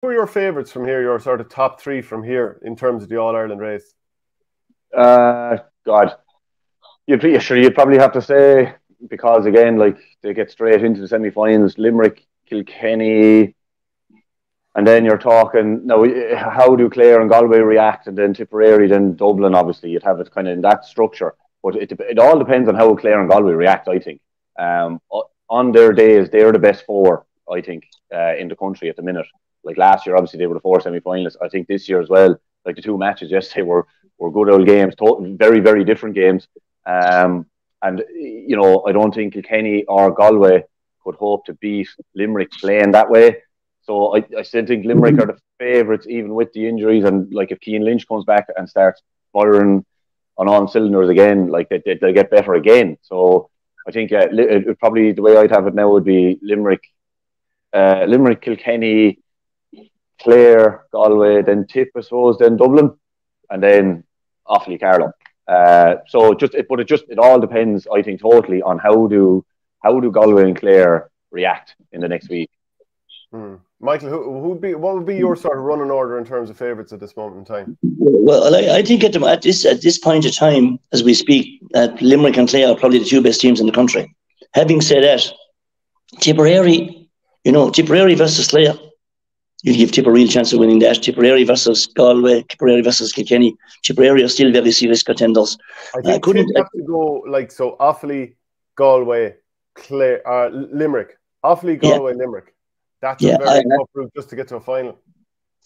Who are your favourites from here? Your sort of top three from here in terms of the All-Ireland race? God, you'd probably have to say, because again, like, they get straight into the semi-finals, Limerick, Kilkenny, and then you're talking now. How do Clare and Galway react, and then Tipperary, then Dublin? Obviously, you'd have it kind of in that structure, but it all depends on how Clare and Galway react. I think on their days, they're the best four. I think in the country at the minute. Like last year, obviously they were the four semi-finalists. I think this year as well. Like the two matches yesterday were good old games, very, very different games. And you know, I don't think Kilkenny or Galway could hope to beat Limerick playing that way. So I still think Limerick are the favourites, even with the injuries. And like if Cian Lynch comes back and starts firing on all cylinders again, like they'll get better again. So I think it probably, the way I'd have it now, would be Limerick, Kilkenny, Clare, Galway, then Tip, I suppose, then Dublin, and then Offaly, Carlow. So it all depends, I think, totally on how do Galway and Clare react in the next week. Michael, what would be your sort of running order in terms of favourites at this moment in time? Well, I think at this point of time, as we speak, Limerick and Clare are probably the two best teams in the country. Having said that, Tipperary versus Clare, you give Tipperary a real chance of winning that. Tipperary versus Galway, Tipperary versus Kilkenny. Tipperary are still very serious contenders. I think you have to go like so: Offaly, Galway, Clare, Limerick. Offaly, Galway, Limerick. That's a very tough route just to get to a final.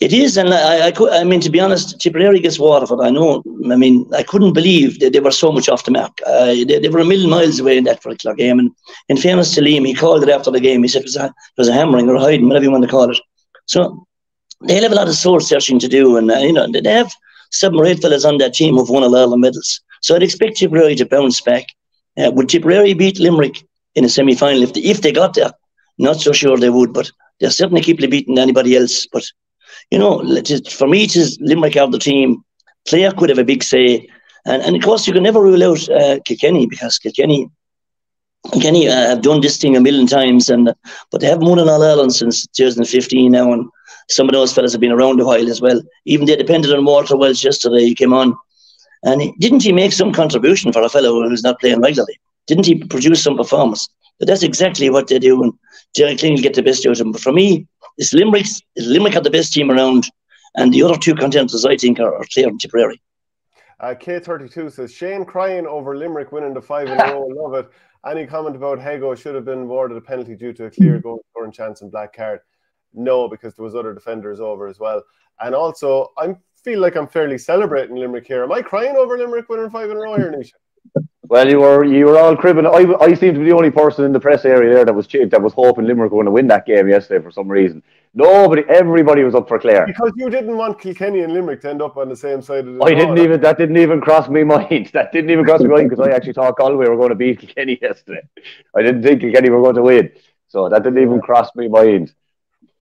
It is, and I mean, to be honest, Tipperary gets Waterford. I know. I mean, I couldn't believe that they were so much off the mark. They were a million miles away in that particular game. And in fairness to Liam, he called it after the game. He said it was a hammering or a hiding, whatever you want to call it. So they'll have a lot of soul searching to do, and they have 7 or 8 fellas on that team who've won All-Ireland medals. So I'd expect Tipperary to bounce back. Would Tipperary beat Limerick in a semi-final if they got there? Not so sure they would, but they're certainly capable of beating anybody else. But for me, it is Limerick out of the team. Clare could have a big say, and of course you can never rule out Kilkenny, because Kilkenny have done this thing a million times, but they haven't won an All-Ireland since 2015 now, and some of those fellas have been around a while as well. Even they depended on Walter Welch yesterday. He came on, and didn't he make some contribution for a fellow who's not playing regularly? Didn't he produce some performance? But that's exactly what they do, and Jerry King will get the best out of them. But for me, Limerick are the best team around, and the other two contenders, I think, are Clare and Tipperary. K32 says, Shane crying over Limerick winning the 5 in a row. Love it. Any comment about Hego should have been awarded a penalty due to a clear goal scoring chance and black card? No, because there was other defenders over as well. And also, I feel like I'm fairly celebrating Limerick here. Am I crying over Limerick winning 5 in a row here, Naoise? Well, you were all cribbing. I seem to be the only person in the press area there that was hoping Limerick were going to win that game yesterday for some reason. Everybody was up for Clare. Because you didn't want Kilkenny and Limerick to end up on the same side of the that didn't even cross my mind. That didn't even cross my mind, because I actually thought Galway were going to beat Kilkenny yesterday. I didn't think Kilkenny were going to win. So that didn't even cross my mind.